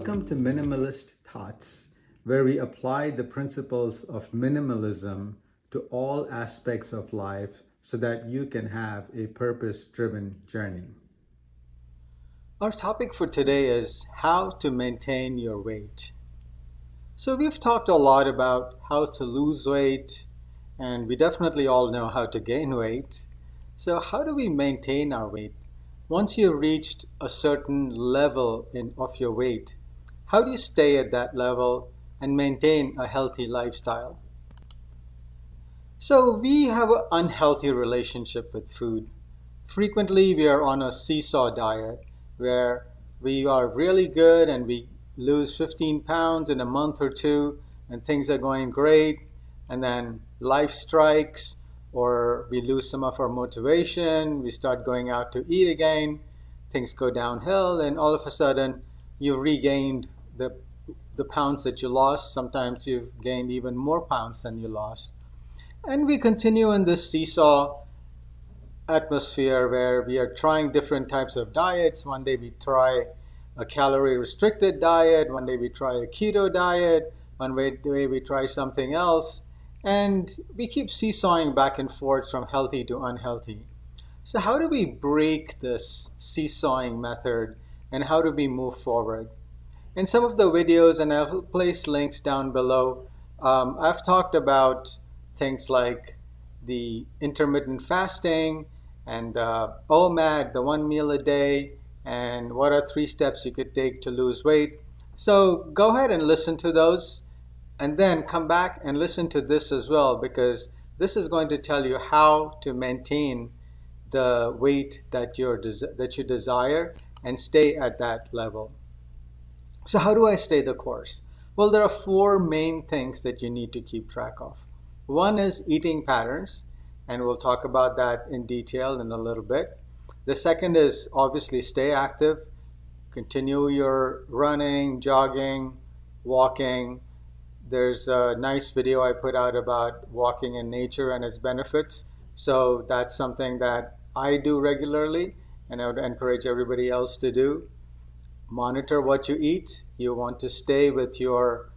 Welcome to Minimalist Thoughts, where we apply the principles of minimalism to all aspects of life so that you can have a purpose-driven journey. Our topic for today is how to maintain your weight. So we've talked a lot about how to lose weight, and we definitely all know how to gain weight. So how do we maintain our weight? Once you've reached a certain level of your weight, how do you stay at that level and maintain a healthy lifestyle? So we have an unhealthy relationship with food. Frequently, we are on a seesaw diet where we are really good and we lose 15 pounds in a month or two and things are going great. And then life strikes or we lose some of our motivation. We start going out to eat again. Things go downhill and all of a sudden you've regained the pounds that you lost. Sometimes you've gained even more pounds than you lost. And we continue in this seesaw atmosphere where we are trying different types of diets. One day we try a calorie restricted diet, one day we try a keto diet, one day we try something else, and we keep seesawing back and forth from healthy to unhealthy. So how do we break this seesawing method and how do we move forward? In some of the videos, and I'll place links down below, I've talked about things like the intermittent fasting and OMAD, the 1 meal a day, and what are 3 steps you could take to lose weight. So go ahead and listen to those and then come back and listen to this as well, because this is going to tell you how to maintain the weight that you desire and stay at that level. So how do I stay the course? Well, there are 4 main things that you need to keep track of. One is eating patterns, and we'll talk about that in detail in a little bit. The second is obviously stay active. Continue your running, jogging, walking. There's a nice video I put out about walking in nature and its benefits. So that's something that I do regularly, and I would encourage everybody else to do. Monitor what you eat. You want to stay with your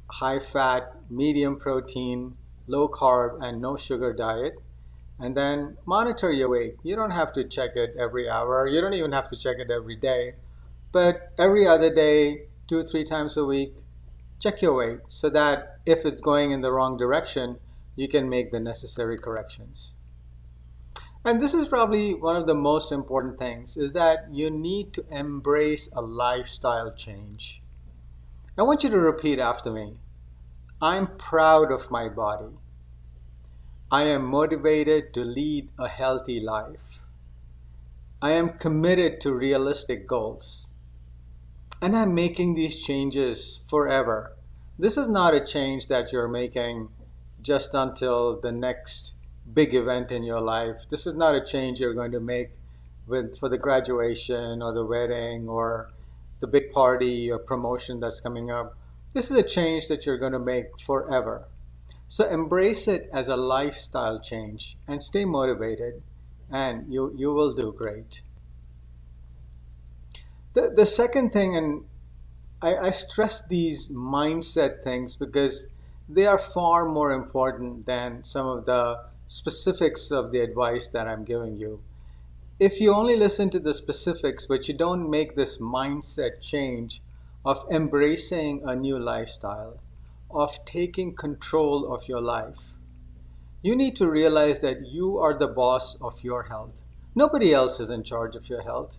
high fat, medium protein, low carb, and no sugar diet. And then monitor your weight. You don't have to check it every hour. You don't even have to check it every day. But every other day, 2 or 3 times a week, check your weight so that if it's going in the wrong direction, you can make the necessary corrections. And this is probably one of the most important things, is that you need to embrace a lifestyle change. I want you to repeat after me. I'm proud of my body. I am motivated to lead a healthy life. I am committed to realistic goals. And I'm making these changes forever. This is not a change that you're making just until the next big event in your life. This is not a change you're going to make for the graduation or the wedding or the big party or promotion that's coming up. This is a change that you're going to make forever. So embrace it as a lifestyle change and stay motivated, and you will do great. The second thing, and I stress these mindset things because they are far more important than some of the specifics of the advice that I'm giving you. If you only listen to the specifics, but you don't make this mindset change of embracing a new lifestyle, of taking control of your life, you need to realize that you are the boss of your health. Nobody else is in charge of your health.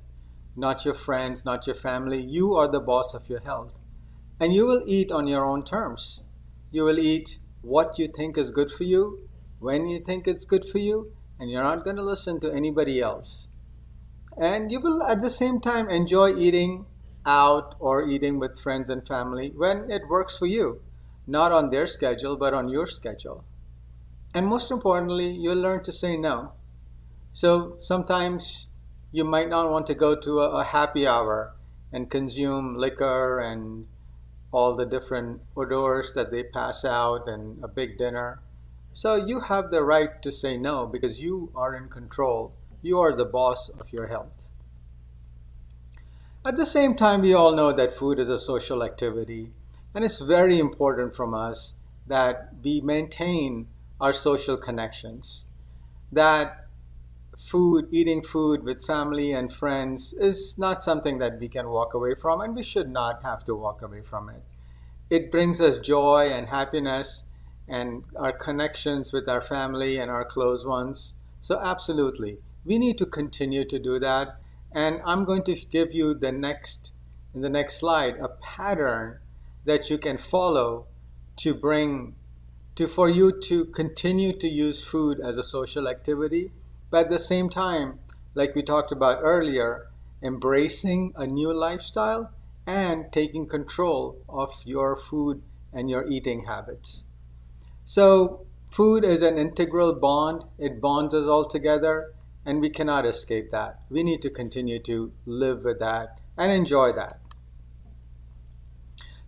Not your friends, not your family. You are the boss of your health. And you will eat on your own terms. You will eat what you think is good for you, when you think it's good for you, and you're not going to listen to anybody else. And you will at the same time enjoy eating out or eating with friends and family when it works for you, not on their schedule, but on your schedule. And most importantly, you'll learn to say no. So sometimes you might not want to go to a happy hour and consume liquor and all the different odors that they pass out and a big dinner. So you have the right to say no because you are in control. You are the boss of your health. At the same time, we all know that food is a social activity, and it's very important from us that we maintain our social connections. That eating food with family and friends is not something that we can walk away from, and we should not have to walk away from it. It brings us joy and happiness and our connections with our family and our close ones. So, absolutely, we need to continue to do that. And I'm going to give you in the next slide, a pattern that you can follow to bring for you to continue to use food as a social activity, but at the same time, like we talked about earlier, embracing a new lifestyle and taking control of your food and your eating habits. So, food is an integral bond, it bonds us all together, and we cannot escape that. We need to continue to live with that and enjoy that.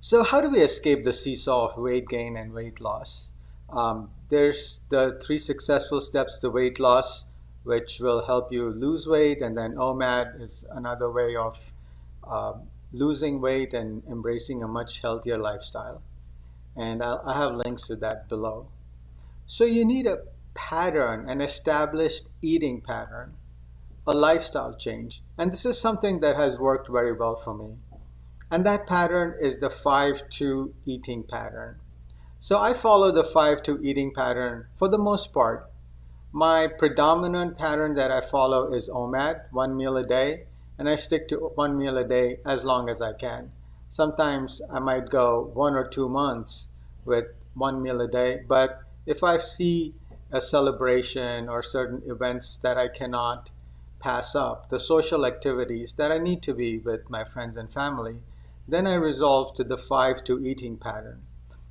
So, how do we escape the seesaw of weight gain and weight loss? There's the 3 successful steps to weight loss, which will help you lose weight, and then OMAD is another way of losing weight and embracing a much healthier lifestyle. And I have links to that below. So, you need a pattern, an established eating pattern, a lifestyle change. And this is something that has worked very well for me. And that pattern is the 5-2 eating pattern. So I follow the 5-2 eating pattern for the most part. My predominant pattern that I follow is OMAD, 1 meal a day, and I stick to 1 meal a day as long as I can. Sometimes I might go 1 or 2 months with 1 meal a day, but if I see a celebration or certain events that I cannot pass up, the social activities that I need to be with my friends and family, then I resolve to the 5-2 eating pattern.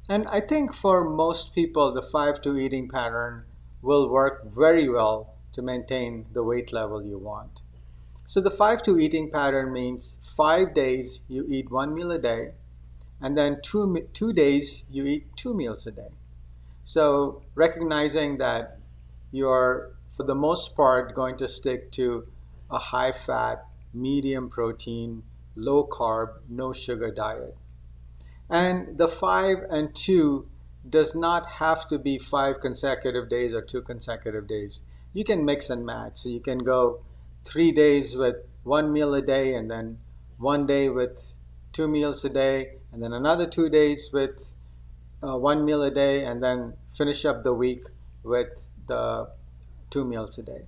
And I think for most people, the 5-2 eating pattern will work very well to maintain the weight level you want. So the 5-2 eating pattern means 5 days you eat 1 meal a day, and then 2 days you eat 2 meals a day. So recognizing that you're, for the most part, going to stick to a high fat, medium protein, low carb, no sugar diet. And the 5 and 2 does not have to be 5 consecutive days or 2 consecutive days. You can mix and match. So you can go 3 days with 1 meal a day, and then 1 day with 2 meals a day, and then another 2 days with 1 meal a day, and then finish up the week with the 2 meals a day.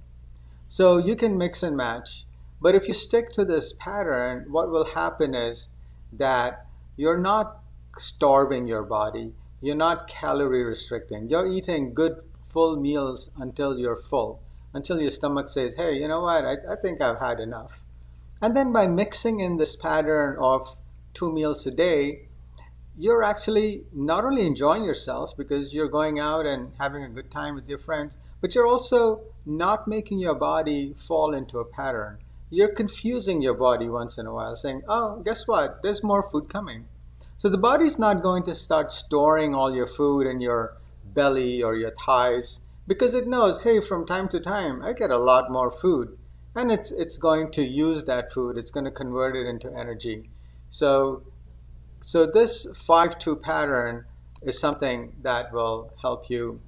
So you can mix and match. But if you stick to this pattern, what will happen is that you're not starving your body. You're not calorie restricting. You're eating good full meals until you're full, until your stomach says, hey, you know what, I think I've had enough. And then by mixing in this pattern of 2 meals a day, you're actually not only enjoying yourself because you're going out and having a good time with your friends, but you're also not making your body fall into a pattern. You're confusing your body once in a while, saying, oh, guess what? There's more food coming. So the body's not going to start storing all your food in your belly or your thighs because it knows, hey, from time to time, I get a lot more food. And it's going to use that food. It's going to convert it into energy. So this 5-2 pattern is something that will help you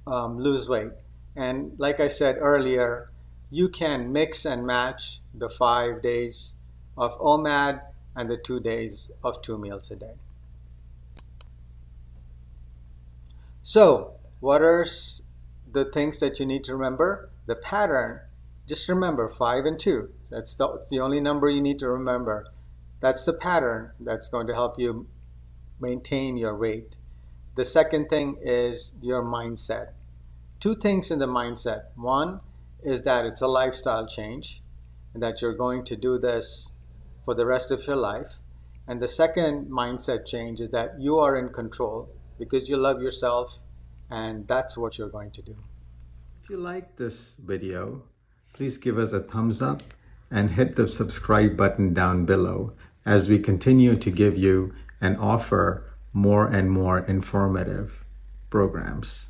lose weight. And like I said earlier, you can mix and match the 5 days of OMAD and the 2 days of 2 meals a day. So, what are the things that you need to remember? The pattern, just remember 5 and 2. That's the only number you need to remember. That's the pattern that's going to help you maintain your weight. The second thing is your mindset. 2 things in the mindset. One is that it's a lifestyle change and that you're going to do this for the rest of your life. And the second mindset change is that you are in control because you love yourself, and that's what you're going to do. If you like this video, please give us a thumbs up and hit the subscribe button down below as we continue to give you and offer more and more informative programs.